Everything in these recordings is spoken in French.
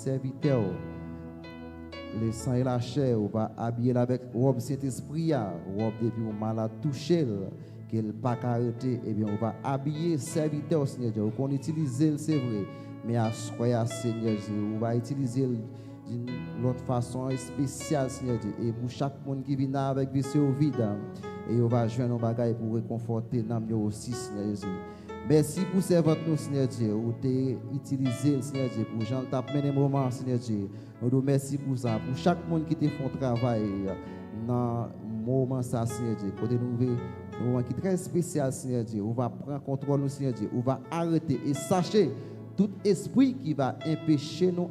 serviteur. Le sang et la chair, on va habiller avec robe Saint-Esprit, robe depuis on malade touché, qu'elle pas arrêter, et bien on va habiller serviteur Seigneur Dieu. On utilise c'est vrai, mais à soyez Seigneur Dieu, on va utiliser d'une autre façon spéciale Seigneur Dieu. Et pour chaque monde qui vient avec vie vide, et on va joindre nos bagages pour réconforter nous aussi Seigneur Jésus. Merci pour servir nous, Seigneur Dieu, où tu utilisé, Seigneur Dieu, pour Jean tape mené moment, Seigneur Dieu. Nous nous merci pour ça, pour chaque monde qui te font travail dans le moment ça, Seigneur Dieu. Côté nous, un moment qui est très spécial, Seigneur Dieu. On va prendre contrôle, Seigneur Dieu. On va arrêter et sachez tout esprit qui va empêcher nous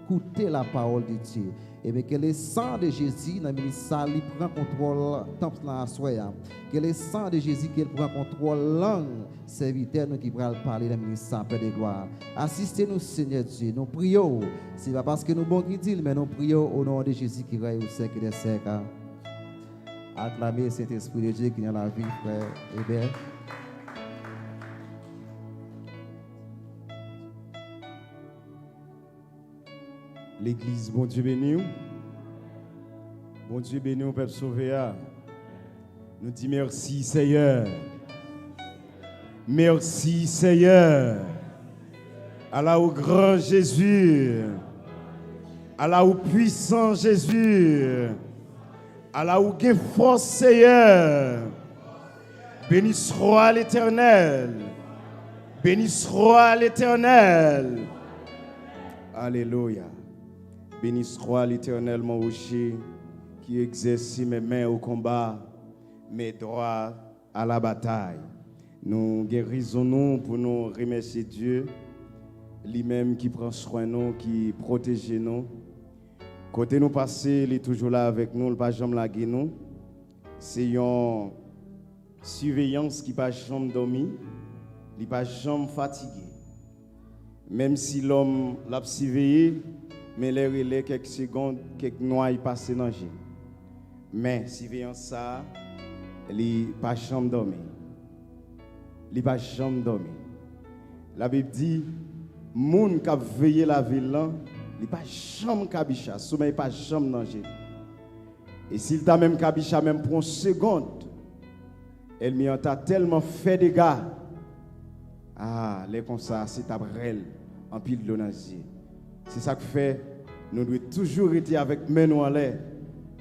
d'écouter la parole de Dieu. Et bien que le sang de Jésus, dans le ministère, il prend contrôle temple dans la soya. Que le sang de Jésus, qu'il prend contrôle langue serviteur nous qui va parler dans le ministère, Père de gloire. Assistez-nous, Seigneur Dieu. Nous prions. Ce n'est pas parce que nous bon qui dit, mais nous prions au nom de Jésus qui règne au siècle des siècles. Acclamez Saint-Esprit de Dieu qui est dans la vie, frère Hébert. L'église, bon Dieu béni. Bon Dieu béni, on peut sauver. Nous disons merci Seigneur. Merci Seigneur. Allah au grand Jésus. Allah au puissant Jésus. Allah au gain force Seigneur. Béni soit l'Éternel. Béni soit l'Éternel. Alléluia. Béni soit l'Éternel, mon rocher, qui exerce mes mains au combat, mes droits à la bataille. Nous guérissons pour nous remercier Dieu, lui-même qui prend soin de nous, qui protège nous. Côté nous passer, il est toujours là avec nous, il ne pas jamais laguer nous. C'est une surveillance qui ne pas jamais dormir, il ne pas jamais fatigué. Même si l'homme l'a surveillé, mais il est quelques secondes, quelques noix, il passe dans le jeu. Mais surveillance ça, il n'est pas jamais dormir. Il n'est pas jamais dormir. La Bible dit, moun qui a veillé la ville, il n'est pas jamais kabicha, sommeil pas jamais danger. Et s'il t'a même kabicha même pour une seconde, elle m'y a tellement fait des dégâts. Ah, les comme ça, c'est abrel en pile de l'eau. C'est ça que fait, nous devons toujours être avec main en l'air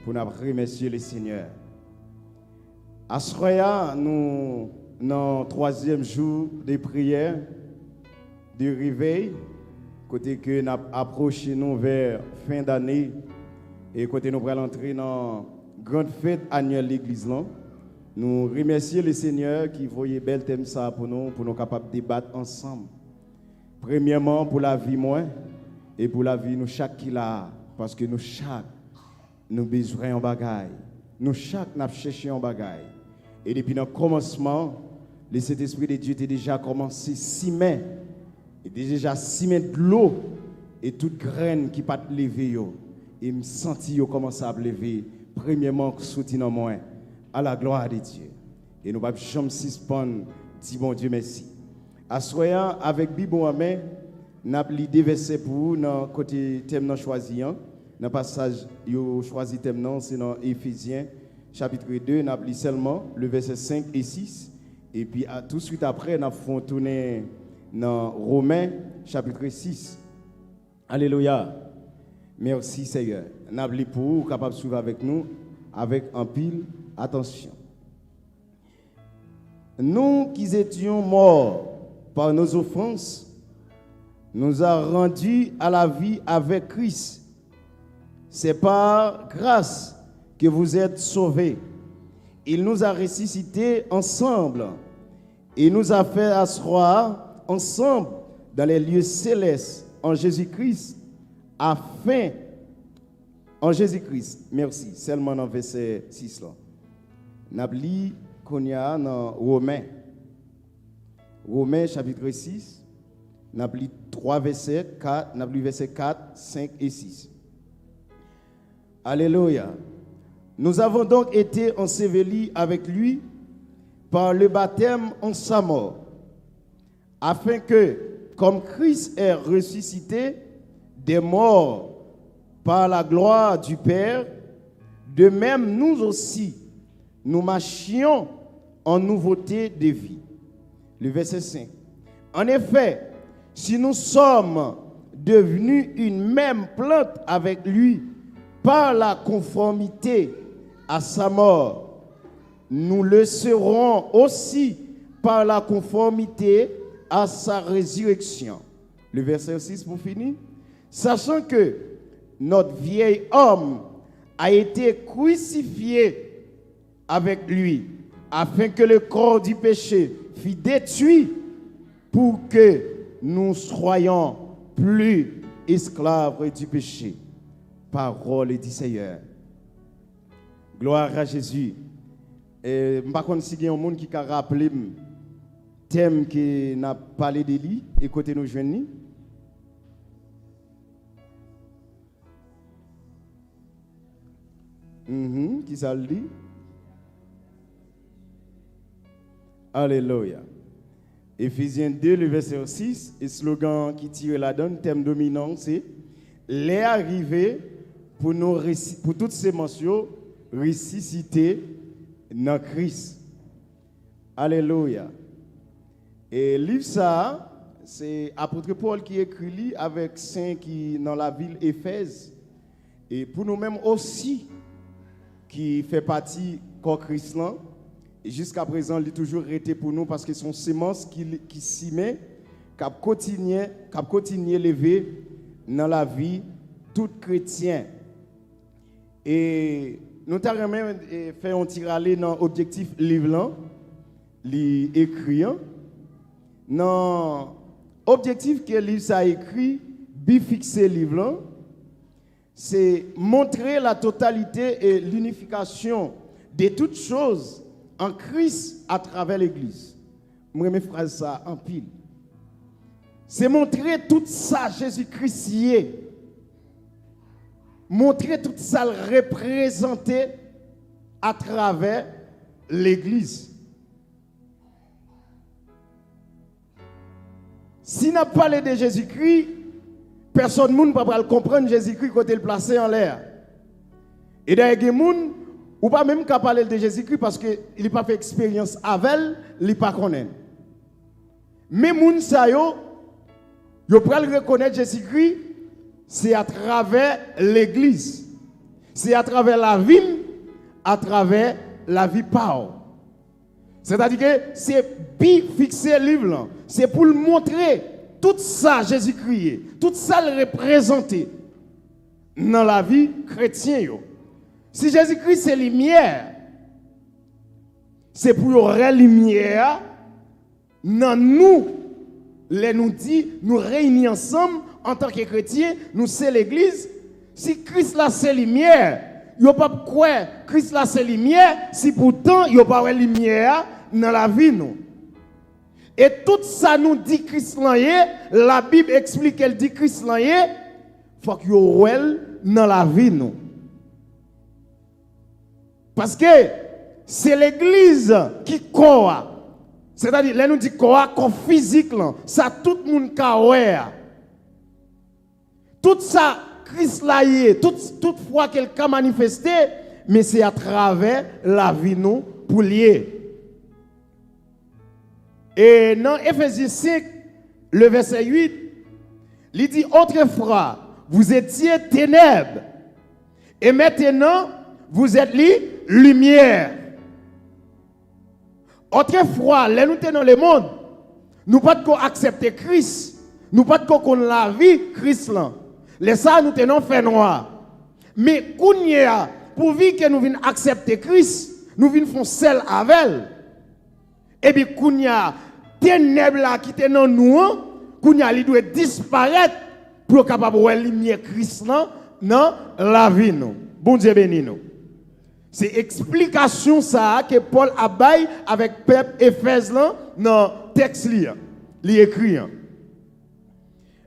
pour nous remercier le Seigneur. À ce moment, nous, dans le 3e jour de prière, de réveil, côté que nous approchons nous vers fin d'année et côté nous allons entrer dans la grande fête annuelle de l'église. Nous remercions le Seigneur qui voyait bel thème ça pour nous capables de débattre ensemble. Premièrement, pour la vie moi et pour la vie nous chaque qui là, parce que nous chaque nous besoin en bagaille. Nous chaque n'a cherché en bagaille. Et depuis le commencement, le Saint-Esprit de Dieu était déjà commencé 6 mai. Et déjà 6 mai de l'eau et toute graine qui pas lever yo. Et me senti yo commencer à lever. Premièrement, soutien moi à la gloire de Dieu. Et nous ne pouvons jamais suspendre, dis bon Dieu merci. Assoyant avec Bible en main, nous avons lu des versets pour vous dans le côté thème choisi. Dans le passage, vous choisi thème, c'est dans Éphésiens chapitre 2, nous avons lu seulement le verset 5 et 6. Et puis tout de suite après, nous avons tourné dans Romains chapitre 6. Alléluia. Merci Seigneur. Nous avons lu pour vous, capable de suivre avec nous, avec un pile. Attention. Nous qui étions morts par nos offenses, nous a rendus à la vie avec Christ. C'est par grâce que vous êtes sauvés. Il nous a ressuscités ensemble et nous a fait asseoir ensemble dans les lieux célestes en Jésus-Christ, merci, seulement dans verset 6 là. Nabli Konya dans Romains chapitre 6, Nabli 3 verset 4, Nabli verset 4, 5 et 6. Alléluia. Nous avons donc été ensevelis avec lui par le baptême en sa mort, afin que, comme Christ est ressuscité des morts par la gloire du Père, de même nous aussi, nous marchions en nouveauté de vie. Le verset 5. En effet, si nous sommes devenus une même plante avec lui par la conformité à sa mort, nous le serons aussi par la conformité à sa résurrection. Le verset 6 pour finir. Sachant que notre vieil homme a été crucifié avec lui, afin que le corps du péché fût détruit, pour que nous soyons plus esclaves du péché. Parole du Seigneur. Gloire à Jésus. Et je ne sais pas si il y a un monde qui a rappelé le thème qui n'a parlé de lui. Écoutez nous jeunes. Qui ça le dit? Alléluia. Éphésiens 2, le verset 6, et slogan qui tire la donne, thème dominant, c'est les arrivés pour toutes ces mentions ressusciter dans Christ. Alléluia. Et livre ça, c'est apôtre Paul qui écrit avec saints qui dans la ville Éphèse. Et pour nous-mêmes aussi, qui fait partie de Christ là, et jusqu'à présent, il est toujours été pour nous parce que son sémence qui s'y met, qui continue à lever dans la vie tout chrétien. Et nous avons même fait un tirage dans l'objectif livre, l'écrit. Dans l'objectif que le livre a écrit, bifixé livre, c'est montrer la totalité et l'unification de toutes choses en Christ à travers l'Église. Moi, mes phrases ça en pile. C'est montrer tout ça Jésus-Christ y est. Montrer tout ça représenté à travers l'Église. Si n'a parlé de Jésus-Christ, personne ne peut pas comprendre Jésus-Christ quand il est placé en l'air. Et d'ailleurs, il y a des gens ou pas même qu'à parler de Jésus-Christ parce qu'il n'a pas fait expérience avec elle, il n'a pas connaît. Mais les gens, ils peuvent reconnaître Jésus-Christ, c'est à travers l'Église. C'est à travers la vie, à travers la vie par. C'est-à-dire que c'est bien fixé le livre. C'est pour le montrer tout ça Jésus-Christ, tout ça le représenter dans la vie chrétienne. Si Jésus-Christ c'est lumière, c'est pour la lumière dans nous, les nous dit, nous réunir ensemble en tant que chrétiens, nous c'est l'église. Si Christ là c'est lumière, il n'y a pas quoi Christ là c'est lumière, si pourtant il n'y a pas de lumière dans la vie nous. Et tout ça nous dit Christ là, la Bible explique qu'elle dit Christ là, faut qu'il y ait dans la vie nous. Parce que c'est l'église qui croit. C'est-à-dire, là nous dit corps physique, là, ça tout le monde a. Tout ça, Christ l'a eu, toute fois qu'elle a manifesté, mais c'est à travers la vie nous pour lier. Et dans Éphésiens 5, le verset 8, il dit autrefois, vous étiez ténèbres, et maintenant, vous êtes lumière. Autrefois, là nous sommes dans le monde, nous pas de accepter Christ, nous pas de qu'on la vie Christ là. Les ça nous tenons fait noir. Mais kounya pour vivre que nous venons accepter Christ, nous venons faire celle avec elle. Et puis kounya ténèbres là qui sont dans nous, kounya il doit disparaître pour capable voir lumière Christ là dans la vie nous. Bon Dieu béni nous. C'est explication ça que Paul a baillé avec peuple Éphèse là dans texte li écrit.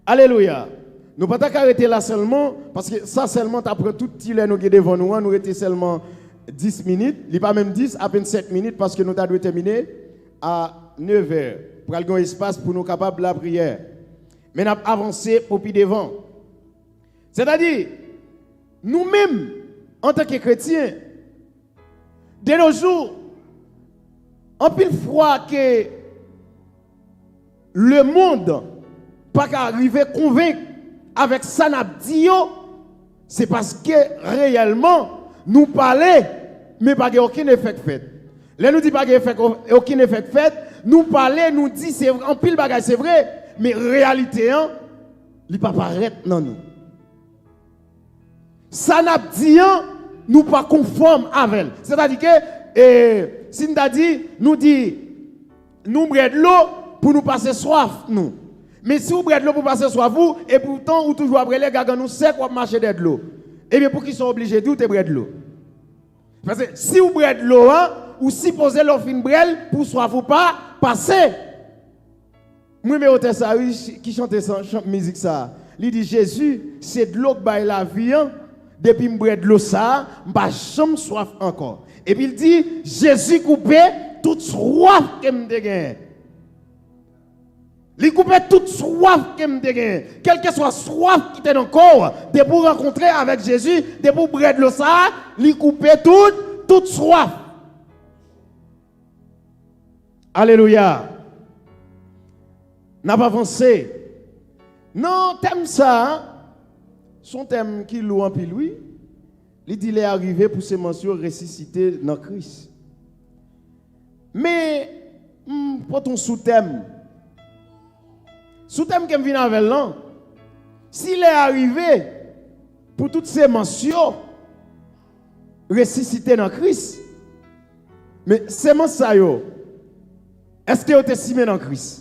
Alléluia. Nous pas arrêter là seulement parce que ça seulement après tout petit nous devant nous était seulement 10 minutes, il pas même 10 à peine 7 minutes parce que nous avons terminé à 9h pour avoir un espace pour nous capables la prière. Mais nous avons avancé au pied devant. C'est-à-dire, nous-mêmes, en tant que chrétiens, de nos jours, en pile fois que le monde pas arriver à convaincre avec ça n'a dit, c'est parce que réellement, nous parlons, mais pas aucun effet fait. Là, nous dit pas aucun effet fait, nous parlons, nous dit c'est en pile bagage, c'est vrai, mais réalité, hein, il pas paraître non nous. Ça n'a dit, nous pas conforme avec elle. C'est-à-dire que, si nous dit, nous boire de l'eau pour nous passer soif, nous. Mais si vous boire de l'eau pour passer soif, vous, et pourtant, vous toujours après les gars, nous savons qu'on marche de l'eau. Eh bien, pour qu'ils soient obligés de tout, boire de l'eau. Parce que si vous boire de l'eau, hein, ou si posez l'eau fin brel, pour soif ou pas, passez. Moi, mais ça, qui chante cette musique ça. Il dit Jésus, c'est de l'eau qui baille la vie, hein. Depuis que je bois de l'eau, ça, je n'ai jamais soif encore. Et puis il dit, Jésus coupé toute soif que je gagne. Il coupé toute soif que je gagne. Quelle que soit soif qui est dans le corps, de pour rencontrer avec Jésus, de pour boire de l'eau, ça, il coupé toute soif. Alléluia. N'a pas avancé. Non, thème ça. Son thème qui loue en pile, oui. Il dit qu'il est arrivé pour ces mentions ressusciter dans Christ. Mais, pour ton sous-thème. Sous-thème qui vient avec là. S'il est arrivé pour toutes ces mentions ressusciter dans Christ. Mais c'est mon ça yo. Est-ce que vous êtes estimé dans Christ?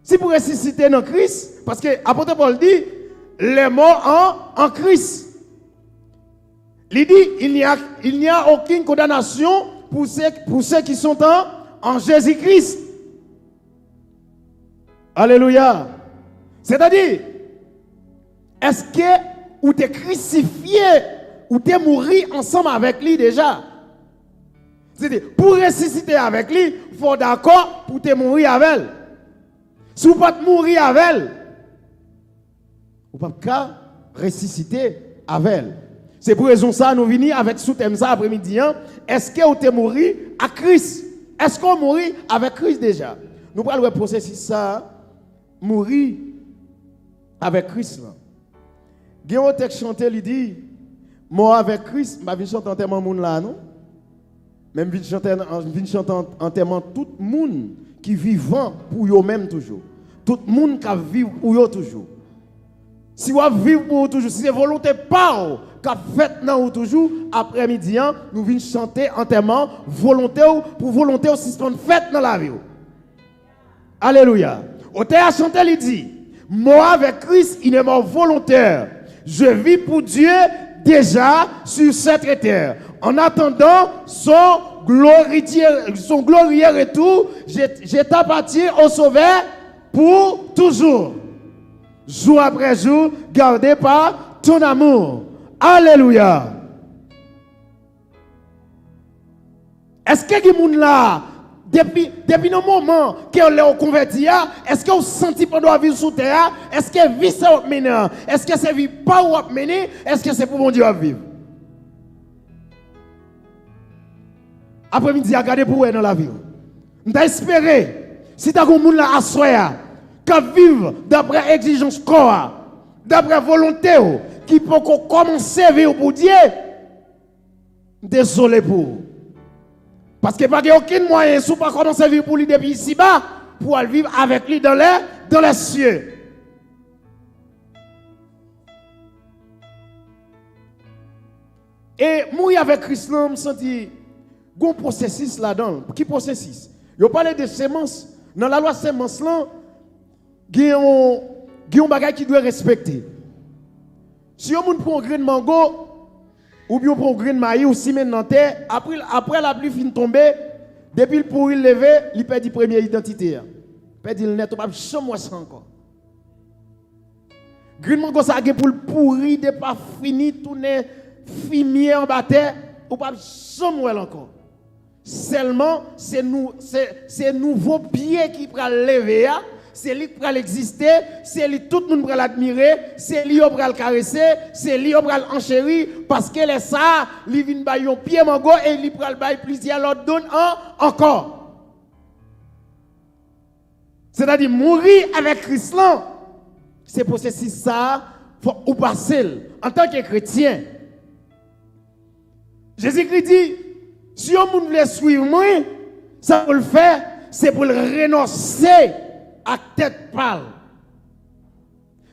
Si vous ressuscitez dans Christ, parce que l'apôtre Paul dit, les morts en Christ. Il dit, il n'y a aucune condamnation pour ceux qui sont en Jésus-Christ. Alléluia. C'est-à-dire, est-ce que vous êtes crucifié ou êtes mort ensemble avec lui déjà? C'est-à-dire, pour ressusciter avec lui, il faut d'accord pour te mourir avec elle. Si vous ne pouvez pas mourir avec elle, vous ne pouvez pas ressusciter avec elle. C'est pour raison ça, nous venons avec sous-thème ça après-midi. Hein? Est-ce que vous êtes mort à Christ? Est-ce qu'on mourit avec Christ déjà? Nous allons le processus ça, mourir avec Christ. Il y a un texte chanté, il dit, mort avec Christ, je vais chanter en termes de là, non? Même je vais chanter en termes de tout le monde qui vivant pour eux-mêmes toujours. Tout le monde qui vit pour eux toujours. Si vous vivez pour eux toujours, si c'est volonté pas qui fait dans eux toujours, après-midi, nous venons chanter entièrement volonté pour volonté aussi ce qu'on fait dans la vie. Alléluia. Auteur a chanté, il dit, moi avec Christ, il est mort volontaire. Je vis pour Dieu déjà sur cette terre. En attendant son glorieux retour, j'étais parti au Sauveur pour toujours. Jour après jour, gardé par ton amour. Alléluia. Est-ce que les gens là, depuis le moment que vous avez converti, est-ce que vous sentez pas de vivre sous terre? Est-ce que vie ça vous mène? Est-ce que c'est vie pas vous mener? Est-ce que c'est pour mon Dieu à vivre? Après-midi, regardez pour vous dans la vie. Nous espéré, si tu as des gens là à soi, qui vivent d'après exigence corps, d'après volonté, qui peut commencer à vivre pour Dieu, désolé pour vous. Parce qu'il n'y a aucun moyen, si vous ne pas commencer à vivre pour lui depuis ici-bas, pour aller vivre avec lui dans les cieux. Et mourir avec Christ, je me sens il y a un processus là-dedans. Qui processus? Il parle de sémence. Dans la loi sémence, il y a un bagage qui doit respecter. Si on prend un grain de mango, ou bien on prend un grain de maïs, ou si maintenant terre, après la pluie fin tomber, depuis le pourri levé, il perd la première identité. Il perd le net, on ne peut pas moi ça encore. Grain de mango, ça a pour le pourri, de pas fini, tourner fumier en bas terre, on ne peut pas moi encore. Seulement, c'est nouveau pied qui prend lever, c'est lui qui va exister, c'est lui tout le monde va l'admirer, c'est lui qui va le caresser, c'est lui qui va l'enchérir, parce que les ça, il vient de un pied mango et il va le bailler plusieurs l'autre donne encore. C'est-à-dire, mourir avec Christ, c'est pour ceci ça, ou passer en tant que chrétien. Jésus-Christ dit, si on veut suivre moi, ça pour le faire, c'est pour le renoncer à tête pâle.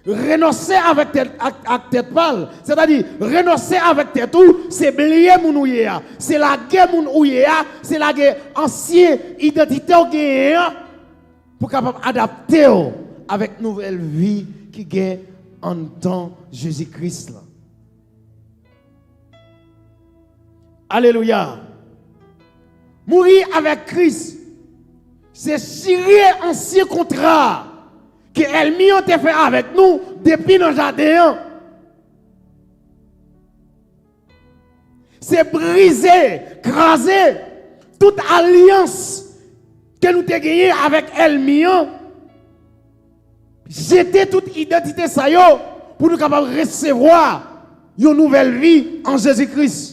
Renoncer avec tête pâle, c'est-à-dire renoncer avec tête tout, c'est oublier mon ouïe, c'est la guerre mon ouïe, c'est la guerre ancienne identité au gagne pour capable adapter avec nouvelle vie qui gagne en temps Jésus-Christ. Alléluia. Mourir avec Christ, c'est tirer ancien contrat que Elmi a fait avec nous depuis nos jardins. C'est briser, craser toute alliance que nous avons gagnée avec Elmi. Jeter toute identité ça pour nous capables de recevoir une nouvelle vie en Jésus-Christ.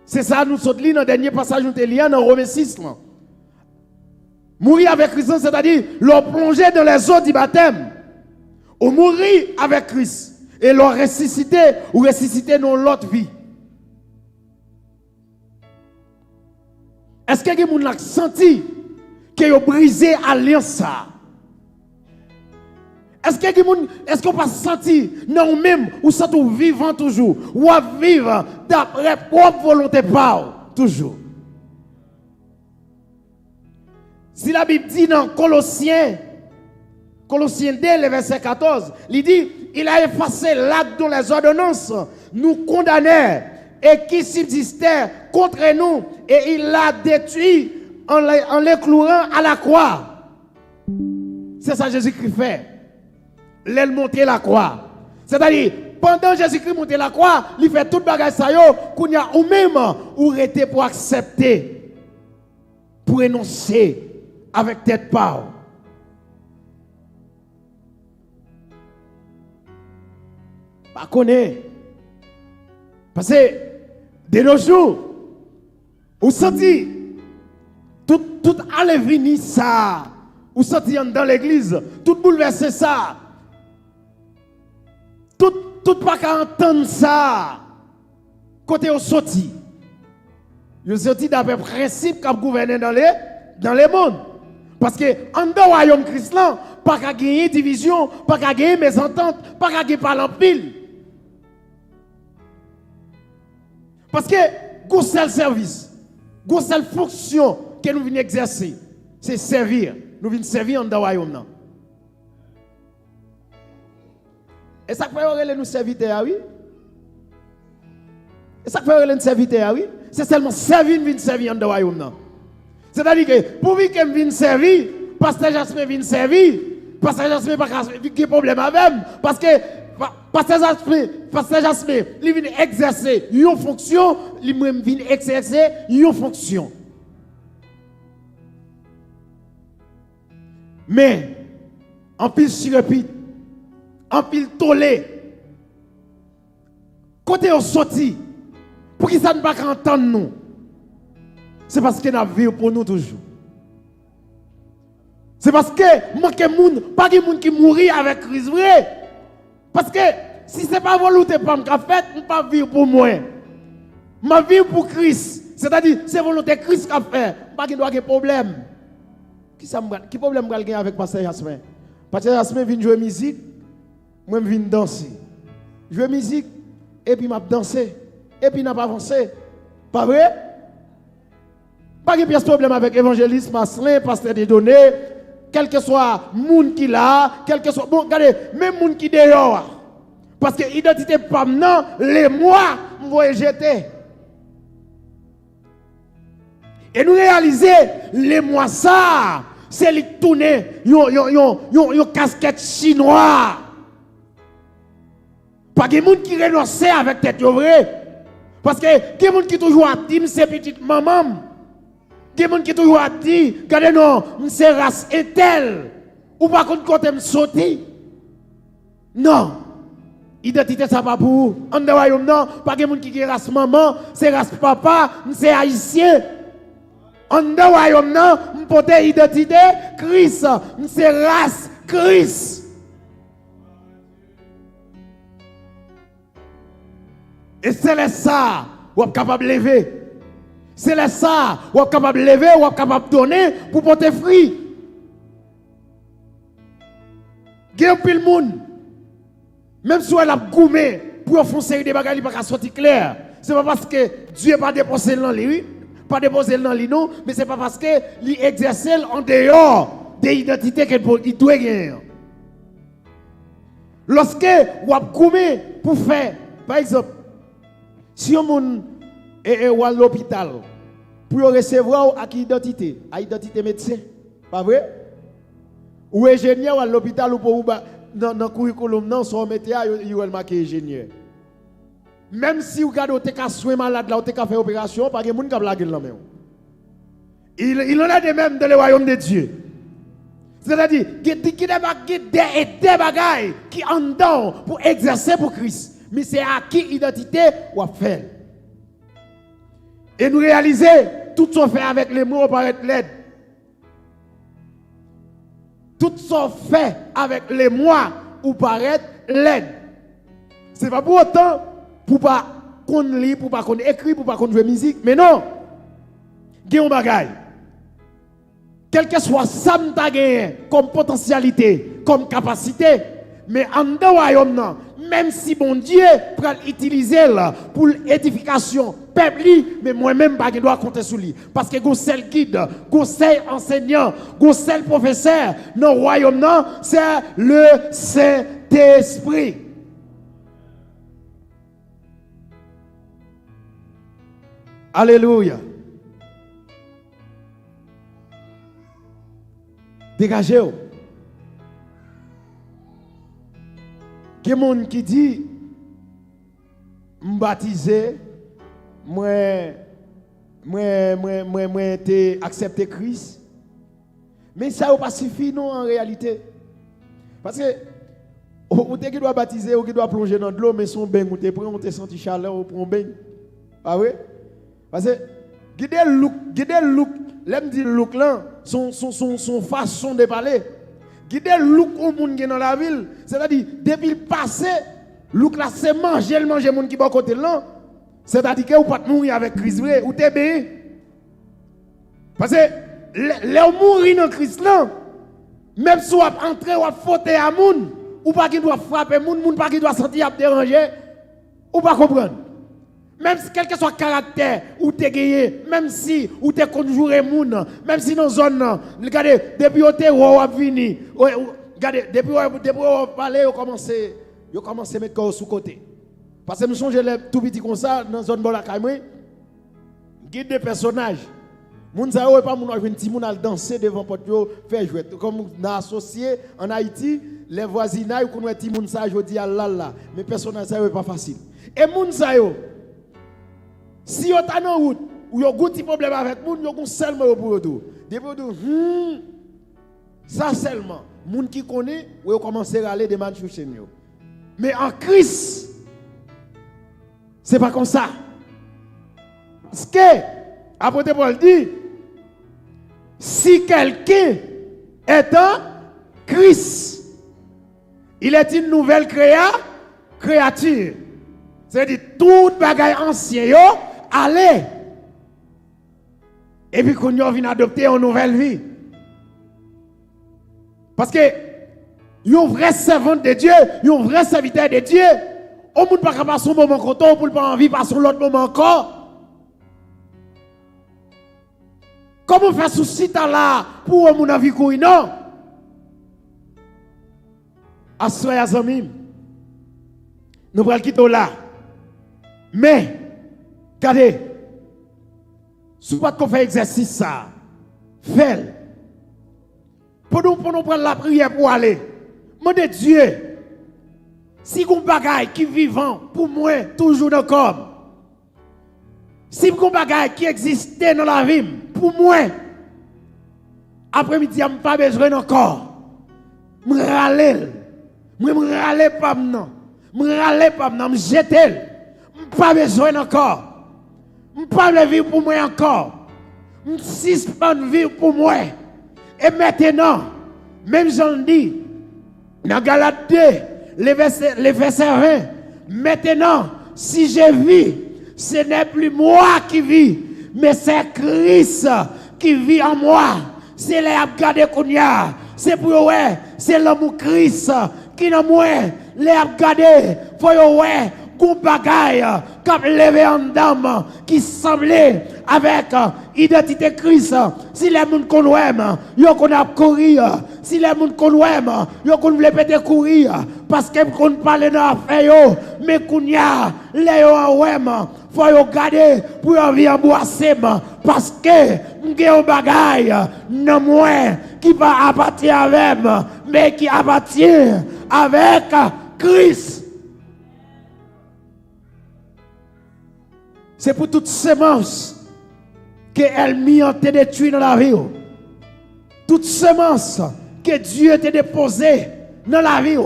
C'est ça, nous sommes dans le dernier passage nous sommes dans Romains 6. Mourir avec Christ, c'est-à-dire leur plonger dans les eaux du baptême. Ou mourir avec Christ et leur ressusciter ou ressusciter dans l'autre vie. Est-ce que vous avez senti que vous avez brisé l'alliance? Est-ce qu'on pas senti non même ou ça tout vivant toujours ou à vivre d'après propre volonté par toujours. Si la Bible dit dans Colossiens 2, le verset 14, il dit il a effacé l'acte dont les ordonnances nous condamnaient et qui subsistait contre nous et il l'a détruit en les clouant à la croix. C'est ça Jésus-Christ fait. L'aile monter la croix. C'est-à-dire, pendant Jésus-Christ monter la croix, il fait tout bagage ça yo, qu'on y a ou même ou rester pour accepter, pour énoncer avec tête pâle. Pas connaître. Parce que de nos jours, vous sentez tout aller venir ça, vous sentez dans l'église, tout bouleverser ça. Tout pas qu'à entendre ça. Côté au sorti. Vous sorti d'après principe qu'a gouverné dans les mondes. Parce que en dans le royaume Christ là, pas qu'à gagner division, pas qu'à gagner mésentente, pas qu'à gagner parler en pile. Parce que le seul service, la seule fonction que nous venons exercer, c'est servir. Nous venons servir dans le royaume là. Et ça fait nous serviteurs, oui. Et ça fait nous serviteurs, oui. C'est seulement servir, nous servir dans le royaume. C'est-à-dire que pour que vienne servir, Pasteur Jasmin vient servir, Pasteur Jasmin n'a pas de problème avec lui. Parce que Pasteur Jasmin, il vient exercer une fonction, il vient exercer une fonction. Mais, en pile surépite, en pile tolé. Côté on sorti, pour qui ça ne va pas entendre nous? C'est parce qu'il y a une vie pour nous toujours. C'est parce que manque moun, pas de monde qui mourit avec Christ vrai. Parce que si ce n'est pas volonté pour me faire, je ne pas vivre pour moi. Ma vie pour Christ. C'est-à-dire, c'est volonté Christ qui a fait. Pas qu'il doit avoir de problème. Qui problème va gagner avec Pasteur Jasmin? Pasteur Jasmin vient jouer musique. Moi, je viens danser. Je joue musique, et puis je danse, et puis je pas avancé. Pas vrai? Pas de problème avec l'évangéliste Maslin, pasteur des données, quel que soit le monde qui l'a, quel que soit. Bon, regardez, même le monde qui est dehors. Parce que l'identité pas maintenant, les mois, vous voyez jeter. Et nous réaliser, les mois ça, c'est les tourner, yon casquette chinoise. Pas de gens qui renoncent avec tête vrai. Parce que des gens qui toujours à dire c'est petite maman. Il y a des gens qui toujours dit, regardez non, c'est race et tel. Ou pas contre côté me sauter. Non. Identité ça pas pour en de royaume non, pas de monde qui est race maman, c'est race papa, c'est haïtien. En de royaume non, m'porte identité Christ, c'est race Christ. Et c'est ça, vous êtes capable de lever. C'est ça, vous êtes capable de lever, vous êtes capable de donner pour porter fruit. Il y a plus de monde. Même si elle a goumé pour faire une série de bagages, il ne pas sortir clair. Ce n'est pas parce que Dieu n'a pas déposé dans lui, pas déposé dans lui, non, mais ce n'est pas parce qu'il exerce en dehors des identités qu'il doit gagner. Lorsque vous avez goumé pour faire, par exemple, si on est à l'hôpital, pour recevoir à qui identité? À identité médecin. Pas vrai? Ou ingénieur à l'hôpital ou pour dans le curriculum, non, son métier, il va marquer ingénieur. Même si vous regardez, vous avez soin malade, vous avez fait opération, pas de monde qui a blagué là même. Il en a des mêmes dans le royaume de Dieu. C'est-à-dire, il y a des bagailles qui en dedans pour exercer pour Christ. Mais c'est à qui identité ou à faire. Et nous réaliser, tout ce qu'on fait avec les mots paraît l'aide. Tout ce qu'on fait avec les mois ou paraît l'aide. Ce n'est pas pour autant pour pas qu'on lit, pour pas qu'on écrit, pour pas qu'on joue musique. Mais non. Il y a un bagage. Quel que soit ça que tu as gagné comme potentialité, comme capacité, mais en dehors royaume, même si bon Dieu peut l'utiliser pour l'édification peuple, mais moi-même je dois compter sur lui. Parce que vous seul guide, vous seul enseignant, vous seul professeur, dans le royaume, c'est le Saint-Esprit. Alléluia. Dégagez-vous. Il y a des gens qui disent, baptisé, moi, accepté Christ. Mais ça n'a pas suffi, non, en réalité. Parce que, vous doit baptiser, vous doit plonger dans de l'eau, mais son bain, vous te senti chaleur, vous prenez un bain. Ah oui? Parce que, guidez le look, l'aime dit look là, son façon de parler. Guidez le look au monde qui est dans la ville. C'est-à-dire, depuis le passé, look là, c'est manger le monde qui est à côté là. C'est-à-dire que vous ne pouvez pas mourir avec Christ, vrai, ou t'es bien. Parce que, les mourir dans Christ là, même si vous entrez ou vous fautez à moun, ou pas qu'il doit frapper moun pas qu'il doit sentir déranger, ou pas comprendre. Même si quel que soit le caractère ou t'es gagné, même si ou t'es conjuré moun, même si dans la zone, regardez, depuis que t'es venu, regardez, depuis que vous parlez, vous commencez à mettre corps sous côté. Parce que nous sommes tout petit comme ça, dans la zone de la caille, guide des personnages. Moun sa yo pas moun un petit moun al danser devant porte yo faire jouer comme na associé en Haïti les voisinages qu'on a petit moun sa jodi là mais personnage ça pas facile et moun sa yo si yo ta dans route ou yo goût petit problème avec moun yo gon seulement pour retour depuis ça seulement moun qui connaît ou yo commencer à aller de man chercher yo mais en Christ c'est pas comme ça parce que apôtre Paul dit si quelqu'un est en Christ, il est une nouvelle créature. C'est-à-dire, tout bagaille ancien, allez. Et puis, qu'on vient adopter une nouvelle vie. Parce que, un vrai servant de Dieu, un vrai serviteur de Dieu, on ne peut pas passer un moment content, on ne peut pas envie de passer l'autre moment encore. Comment faire souci là pour mon avis courir non? Assoya zamim. Nous prenons quitter là. Mais regardez, si vous ne faites pas exercice ça, faites. Pour nous prendre la prière pour aller. Demandez Dieu. Si vous bagaille qui vivant pour moi toujours dans le corps. Si vous bagaille qui existait dans la vie pour moi. Après-midi, je n'ai pas besoin encore. Je râle. Je râle pas maintenant. Je râle pas maintenant. Je jette. Je pas besoin encore. Je pas de vivre pour moi encore. Je suspends de vivre pour moi. Et maintenant, même j'en dis, dans Galates 2, les versets 20, maintenant, si je vis, ce n'est plus moi qui vis, mais c'est Christ qui vit en moi. C'est les abgadé kounya. C'est pour ouais, c'est l'amour Christ qui dans moi. Les abgadé, faut ouais, gon bagaille, comme levé en dame, qui semblait avec identité Christ. Si les gens qu'on yo qu'on a courir. Si les gens qu'on yo qu'on veut péter courir. Parce que qu'on parle dans l'affaire, mais qu'on y a, les yo faut yo garder pour yo vivre boisser. Parce que m'gè bagaille, non moins qui va appartenir avec, mais qui appartient avec Christ. C'est pour toute semence qu'elle mis en te détruit dans la vie. Toute semence que Dieu t'a déposée dans la vie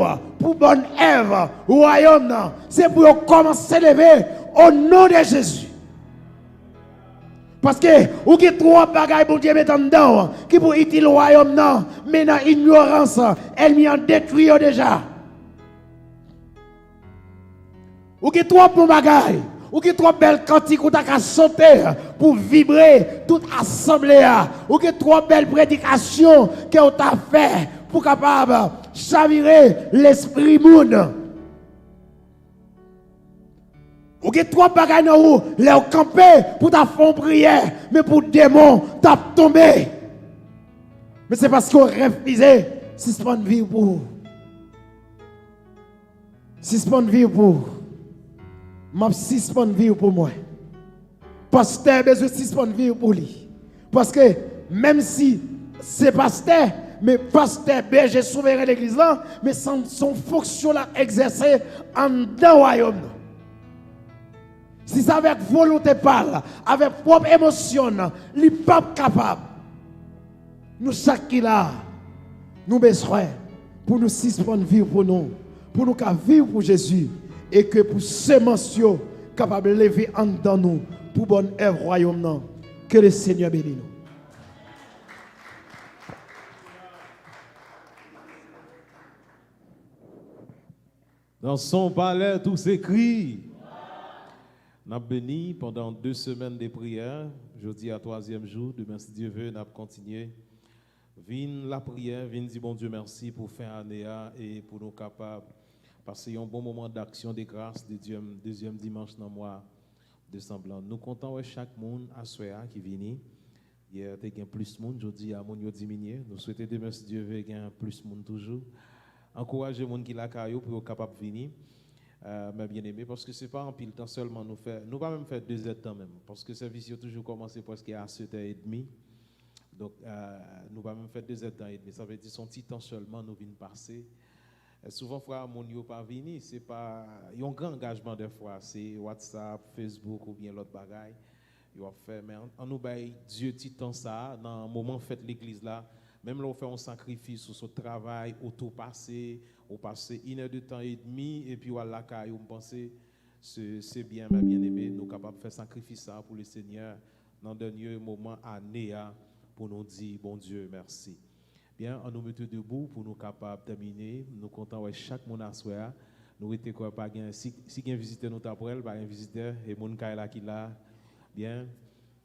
pour bonne œuvre, royaume, c'est pour commencer à lever au nom de Jésus. Parce que ou qui trois bagailles pour Dieu mettre dedans qui pour utiliser le royaume non, mais dans ignorance, elle m'y en détruit déjà. Ou qui trois bon bagailles ou qui trop belle cantique ou t'as qu'à sauter pour vibrer toute assemblée ou qui trop belle prédication que t'as fait pour capable chavirer l'esprit monde ou qui trop bagaille dans où les camper pour ta fond prière mais pour démon t'as tombé mais c'est parce qu'on refusé suspendre vie pour suspendre vie pour m'a suspendre vie pour moi. Pasteur besoin suspendre vie pour lui. Parce que même si c'est pasteur, mais pasteur berger souverain l'église là, mais son fonction là exercée en dans royaume. Si c'est avec volonté parle, avec propre émotion, il n'est pas capable. Nous chaque qui là, nous besoin pour nous suspendre vie pour nous vivre pour Jésus. Et que pour ces mentions capables de lever en dedans nous pour bonne œuvre royaume, que le Seigneur bénisse nous. Dans son palais, tout s'écrit. Nous avons béni pendant 2 semaines de prière. Jeudi à 3e jour. Demain, si Dieu veut, nous allons continuer. Viens la prière, viens dire bon Dieu merci pour fin année et pour nous capables. Parce qu'il y a un bon moment d'action de grâce, deuxième dimanche dans le mois de décembre. Nous comptons chaque monde à soir qui vient. Hier, il y a plus de monde, aujourd'hui, il y a monde diminué. Nous souhaitons demain, si Dieu veut, il y a plus de monde toujours. Encouragez les gens qui la caillou pour être capable de venir. Mais bien aimé, parce que ce n'est pas en pile temps seulement nous faire. Nous ne pouvons pas même faire 2 heures de temps même. Parce que le service a toujours commencé presque à 7h30. Donc, nous ne pouvons pas même faire 2 heures de temps et demi. Ça veut dire son petit temps seulement, nous venons passer. Souvent, frère, mon yo pas venu, c'est pas un grand engagement des fois, c'est WhatsApp, Facebook ou bien l'autre bagaille. Yo fait mais en nous bail Dieu petit temps ça dans un moment fait l'église là, même là on fait un sacrifice sur ce travail, auto passer, on passer 1 heure de temps et demi et puis voilà ka yo penser c'est bien ma bien-aimé, nous capable faire sacrifice ça pour le Seigneur dans dernier moment année pour nous dire bon Dieu merci. Bien, on nous met debout pour nous capables de terminer. Nous comptons chaque monde à soi. Nous étions quoi pas si un visiteur nous t'apprend, pas un visiteur et mon là qui là. Bien.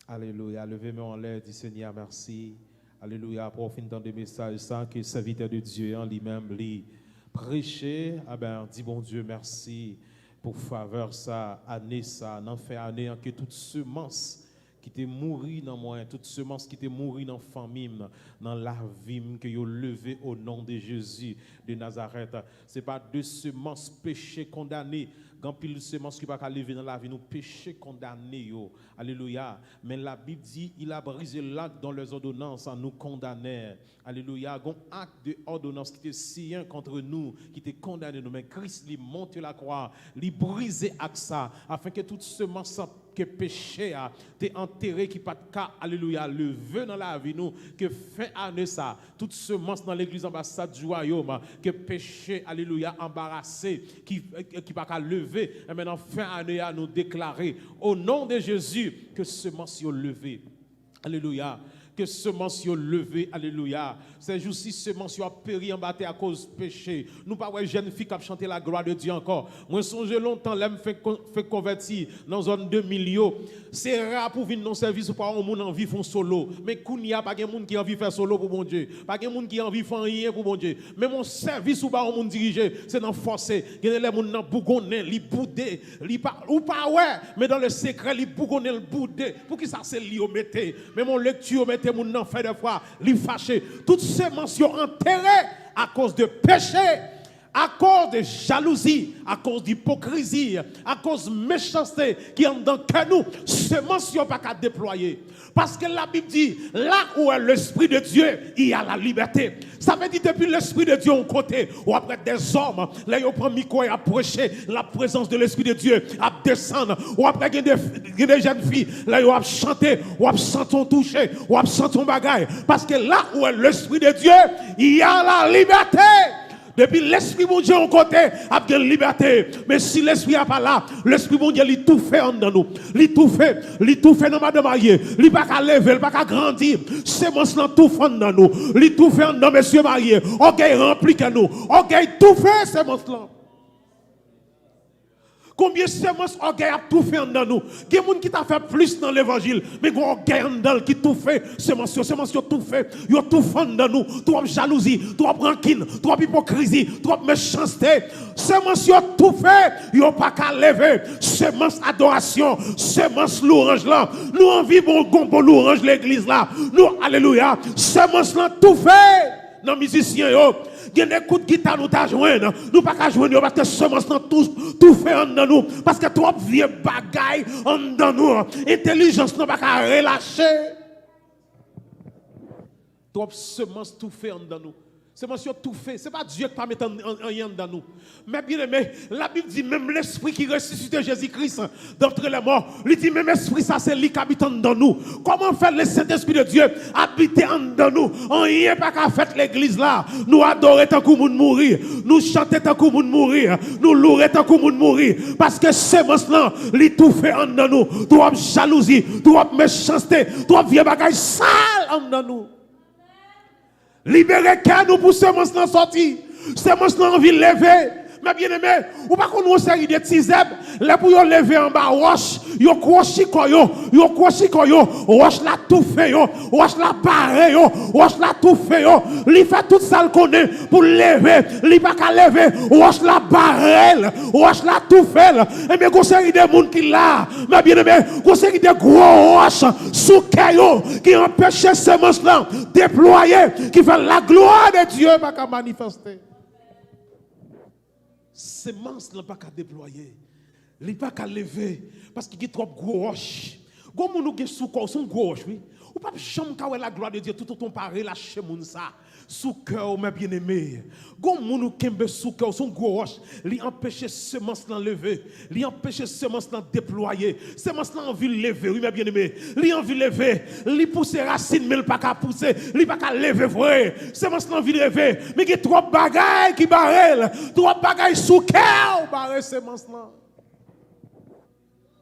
Alléluia. Levez-moi en l'air, dit Seigneur merci. Alléluia. Pour finir des messages ça que serviteur de Dieu en lui-même lui prêcher. Ah ben, dit bon Dieu merci pour faveur ça, année ça, n'en fait année que toute semence qui t'est mouru dans moi, toute semence qui t'est mouru dans la famille, dans la vie que vous levé au nom de Jésus de Nazareth. Ce n'est pas de semences péché condamnées. Quand pile de semences qui ne pas lever dans la vie, nous péché condamnés. Alléluia. Mais la Bible dit, il a brisé l'acte dans les ordonnances en nous condamner. Alléluia. Un acte de ordonnance qui était sien contre nous, qui était condamné nous. Mais Christ lui monte la croix, lui brisé avec ça, afin que toute semence que péché a t'es enterré qui pas de cas, alléluia, levé dans la vie nous, que fin année ça, toute semence dans l'église ambassade du royaume, que péché, alléluia, embarrassé, qui pas qu'à lever, et maintenant fin année à nous déclarer, au nom de Jésus, que semence yo levé. Alléluia. Que semence yo levé, alléluia. Ces jours-ci, semence yo a péri en bataille à cause du péché. Nous pas ouais jeune fille qui a chanté la gloire de Dieu encore. Moi songe longtemps l'aime fait convertir dans zone 2000 yo. C'est rare pour venir dans service ou pas un monde envie font solo. Mais kounya pas gen monde qui envie faire solo pour bon Dieu. Pas gen monde qui envie faire rien pour bon Dieu. Mais mon service ou pas un monde dirigé, c'est dans forcer. Gen les monde dans bougonner, li boudé, li pas ou pas ouais, mais dans le secret li bougonner, le boudé. Pour qui ça c'est li au mettez. Mais mon lecture mettez mon nan fait des fois li fâché. Toutes ces mentions enterrées à cause de péché, à cause de jalousie, à cause d'hypocrisie, à cause de méchanceté qui est dans nous, ces mentions pas qu'à déployer. Parce que la Bible dit, là où est l'Esprit de Dieu, il y a la liberté. Ça veut dire depuis l'Esprit de Dieu au côté, ou après des hommes, là ils prennent micro et approcher la présence de l'Esprit de Dieu, à descendre, ou après des jeunes filles, là ils ont chanté, ou à sentir toucher, ou à sentir bagaille. Parce que là où est l'Esprit de Dieu, il y a la liberté. Depuis l'Esprit bon Dieu en côté, a de liberté. Mais si l'Esprit n'est pas là, l'Esprit bon Dieu, il tout fait en nous. Il tout fait dans madame mariée. Il n'est pas qu'à lever, il n'est pas qu'à grandir. C'est mon sang tout fait dans nous. Il tout fait dans monsieur marié. Orgueil rempli que nous. Orgueil tout fait, c'est mon sang. Combien de semences orgueil a tout fait dans nous? Il y a des gens qui t'a fait plus dans l'évangile, mais il y a orgueil dans qui tout fait, semences tout fait, il y a tout fait dans nous, trop jalousie, trop rancune, trop hypocrisie, trop méchanceté. Semences tout fait, il n'y a pas qu'à lever. Semences adoration, semences louange là. Nous en vivons bon louange l'église là. Nous, alléluia, semences là tout fait. Dans les musiciens, il y a des coups de guitare nous t'a joindre. Nous pas qu'à joindre parce que semence tout fait en nous. Parce que trop vieux bagaille en nous. Intelligence nous pas qu'à relâcher. Trop semence tout fait en nous. Semence tout fait. Ce n'est pas Dieu qui pas mettre rien dans nous. Mais bien aimé, la Bible dit même l'esprit qui ressuscite Jésus-Christ d'entre les morts. Il dit même esprit ça c'est lui qui habite dans nous. Comment faire le Saint-Esprit de Dieu habiter dans nous? On n'y a pas qu'à faire l'église là. Nous adorer tant que monde mourir. Nous chanter tant que monde mourir. Nous louer tant que monde mourir. Parce que semence là, il tout fait en nous. Toi jalousie, toi méchanceté, toi vieux bagaille sale en nous. Libérez nous pour semence nan sorti. Semence nan envie lever. Mais bien aimé, ou pas qu'on nous série de tiseb, là pour yo lever en bas roche, yo crochi koyo, roche la tout fait yo, roche la barre yo, roche la tout fait yo. Li fait tout ça le connaît pour lever, li pas qu'à lever, roche la barre, roche la tout fait. Et bien qu'on série de monde qui là, mais bien aimé, qu'on série de gros roches sous kayo qui empêche semence là déployer, qui fait la gloire de Dieu pas qu'à manifester. Semence n'a pas qu'à déployer, il n'a pas qu'à lever, parce qu'il y a trop gros roches. Comme nous avons sous corps, son gros roches, oui. Ou pas jamais qu'à la gloire de Dieu, tout autant pas relâcher mon ça. Sous cœur, mes bien-aimés. Comme nous avons sous cœur, son gros roches, il empêche semence d'en lever, il empêche semence d'en déployer. Semence d'en envie lever, oui, mes bien-aimés. Il envie lever, il pousse racines, mais il pas qu'à pousser, il pas qu'à lever vrai. Semence d'en envie lever, mais il y a trop de bagailles qui barrent, trop de bagailles sous cœur, barrent semence là.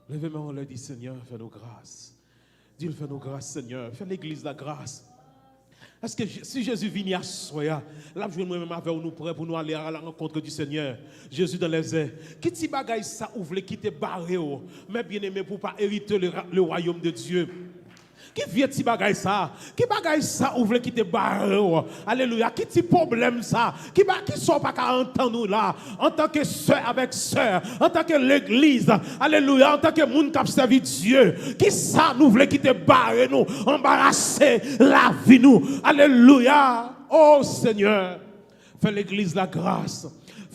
Levez-moi, on leur dit, Seigneur, fais-nous grâce. Dieu, fais-nous grâce, Seigneur. Fais l'église la grâce. Est-ce que si Jésus vient à soya, là, je vais moi-même avec nous prêts pour nous aller à la rencontre du Seigneur. Jésus dans les airs. Qui ti bagaille ça ouvre, qui te barré, mais bien aimé pour pas hériter le royaume de Dieu. Qui vient ti bagay ça? Qui bagay ça ouvre qui te barre? Alléluia. Qui ti problème ça? Qui sont pas qu'à entendre nous là en tant que sœur avec sœur, en tant que l'église. Alléluia. En tant que monde qui a servi Dieu. Qui ça nous voulait qui te barre nous, embarrasser la vie nous. Alléluia. Oh Seigneur, fais l'église la grâce.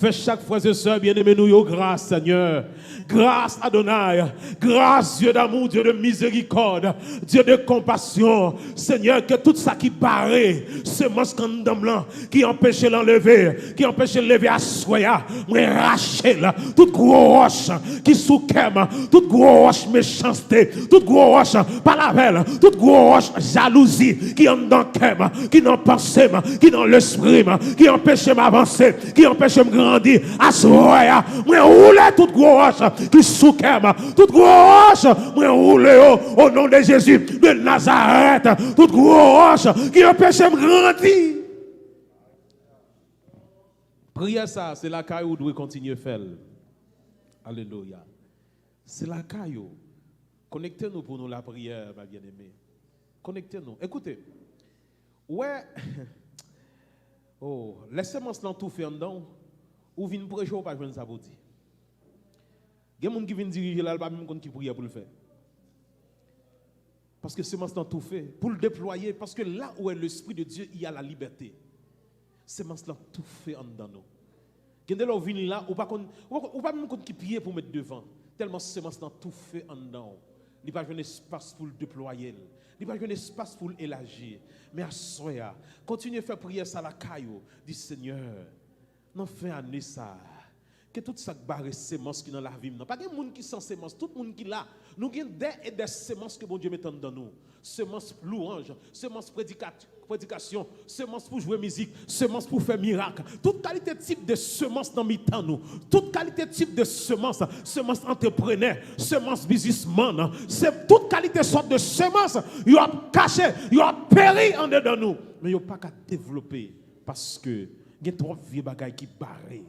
Fais chaque frère et sœur bien-aimé nous yo grâce Seigneur. Grâce Adonai. Grâce Dieu d'amour, Dieu de miséricorde, Dieu de compassion. Seigneur, que tout ça qui barré, semence blanc, qui empêche l'enlever, qui empêche de lever à soya, moi racher là, toute gros roche qui sous toute gros roche méchanceté, toute gros roche par la velle, toute gros roche jalousie qui en dans kem, qui dans pensée, qui dans l'esprit, qui empêche m'avancer, qui empêche me grandir à soya, moi rouler toute gros roche qui sous toute gros roche, moi rouler au nom de Jésus de Nazareth, toute gros roche qui empêche me grandir. Prière ça, c'est la caillou doit continuer à faire. Alléluia. C'est la caillou. Connectez-nous pour nous la prière, ma bien-aimée. Connectez-nous. Écoutez. Ouais. Oh, laissez-moi cela tout faire en dedans. Ou vient prêcher ou pas joindre ça pour dire. Il y a des gens qui viennent diriger là, pas même qui prie pour le faire. Parce que c'est maintenant tout fait. Pour le déployer, parce que là où est l'Esprit de Dieu, il y a la liberté. C'est maintenant tout fait en dedans nous. Quand on vient là, ou pas même qui prie pour mettre devant. Tellement c'est maintenant tout fait en dedans. Il n'y a pas un espace pour le déployer. Il n'y a pas un espace pour l'élargir. Mais à soya, continuez à faire prier ça à la caillou. Dis Seigneur, non fais année ça. Que tout ça barre sémence qui dans la vie. Pas de monde qui sans sémence, tout le monde qui là. Nous avons des sémences que bon Dieu met dans nous. Semences louange, semences prédication, semences pour jouer musique, semences pour faire miracle. Toute qualité type de semences dans mi-temps nous. Toute qualité type de semences, semences entrepreneurs, semences businessman, c'est toute qualité sorte de semences. Ils ont caché, ils ont péri en dedans nous. Mais ils n'ont pas qu'à développer parce que il y a trop de vieux bagailles qui barrent.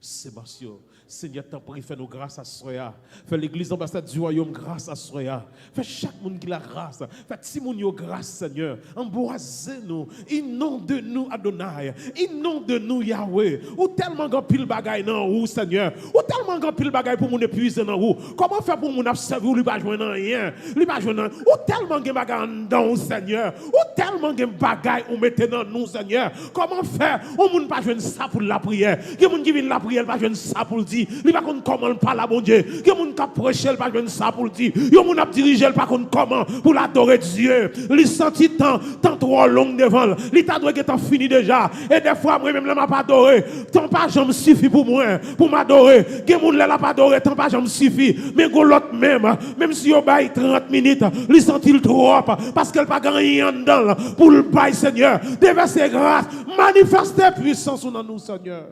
Sébastien, Seigneur, t'en prie, fais-nous grâce à Soya. Fais l'église ambassade du royaume grâce à Soya. Fais chaque monde qui la grâce. Fais Timounio grâce, Seigneur. Emboisez-nous. Inonde-nous, Adonai. Inonde-nous, Yahweh. Ou tellement grand pile bagaille dans ou, Seigneur. Ou tellement grand pile bagaille pour nous épuiser dans ou. Comment faire pour nous observer ou lui pas joindre rien? Lui pas joindre. Ou tellement grand bagaille dans ou, Seigneur. Ou tellement grand bagaille ou mettez dans nous, Seigneur. Comment faire? Ou moun pas joindre ça pour la prière. Qui moun qui vient la prière, pas joindre ça pour le dire. Il pas comment parler bon Dieu. Il y a moun qui prêcher, il pas joindre ça pour le dire. Il y a moun qui diriger, il pas comment pour l'adorer Dieu. Il senti tant trop long devant. Il t'a doué que t'en fini déjà. Et des fois moi même là m'a pas adoré. Tant pas jamais suffit pour moi pour m'adorer. Il y a moun là pas adoré, tant pas jamais suffit. Mais go l'autre même si yo bail 30 minutes, il senti le trop parce qu'elle pas gagné en dedans pour le bail Seigneur. Déverser grâce, manifester puissance dans nous Seigneur.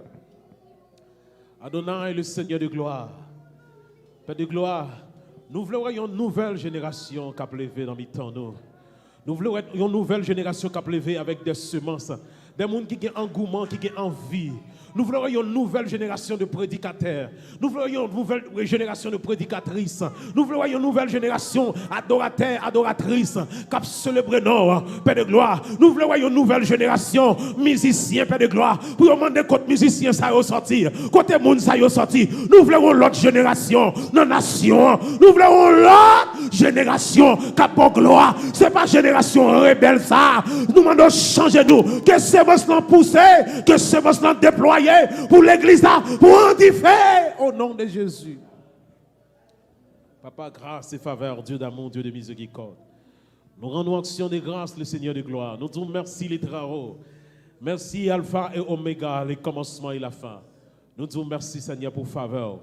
Adonai, le Seigneur de gloire, Père de gloire, nous voulons une nouvelle génération qui a levé dans mi-temps. Nous voulons une nouvelle génération qui a levé avec des semences, des gens qui ont engouement, qui ont envie. Nous voulons une nouvelle génération de prédicateurs. Nous voulons une nouvelle génération de prédicatrices. Nous voulons une nouvelle génération d'adorateurs, adoratrices qui a célébré nous, Père de gloire. Nous voulons une nouvelle génération musiciens, Père de gloire. Pour demander côté musiciens ça y sorti, côté monde ça y sorti. Nous voulons l'autre génération, nos nations. Nous voulons l'autre génération qui a pour gloire. Ce n'est pas génération rebelle ça. Nous demandons changer nous. Que c'est votre poussé, que c'est votre déployé. Pour l'église, pour en differ au nom de Jésus. Papa, grâce et faveur, Dieu d'amour, Dieu de miséricorde. Nous rendons action de grâce, le Seigneur de gloire. Nous disons merci les travaux. Merci Alpha et Oméga, les commencements et la fin. Nous disons merci Seigneur pour faveur,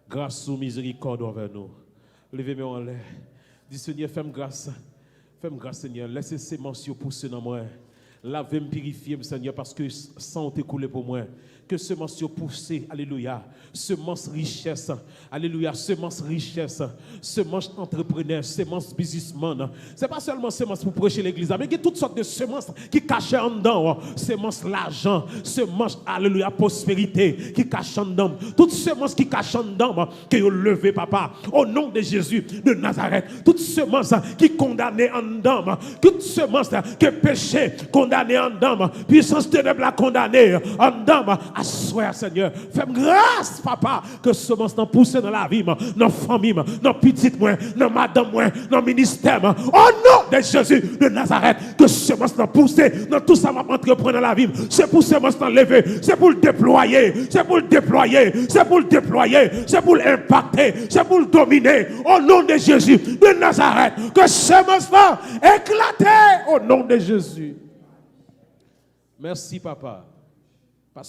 grâce ou miséricorde envers nous. Levez-moi en l'air. Dis Seigneur, fais-moi grâce Seigneur. Laissez ces mentions pousser dans moi. Lavez-moi, purifiez-moi Seigneur, parce que sang est coulé pour moi. Que semence poussée, alléluia, semence richesse, alléluia, semence richesse, semence entrepreneur, semence businessman. C'est pas seulement semence pour prêcher l'église, mais il y a toutes sortes de semences qui cachent en dedans, semence l'argent, semence, alléluia, prospérité, qui cachent en dedans, toutes semences qui cachent en dedans, que vous levez, papa, au nom de Jésus de Nazareth, toutes semences qui condamnent en dedans, toutes semences que péché condamné en dedans, puissance ténèbre la condamnée en dedans, à soir, Seigneur. Fais-moi grâce, papa, que semence n'a poussé dans la vie, dans la famille, dans la petite, dans madame, dans le ministère. Au nom de Jésus de Nazareth, que semence n'a poussé dans tout ça, m'a entreprendre dans la vie. C'est pour semence n'a lever, c'est pour le déployer, c'est pour le déployer, c'est pour le déployer, c'est pour l'impacter, c'est pour le dominer. Au nom de Jésus de Nazareth, que semence n'a éclaté au nom de Jésus. Merci, papa.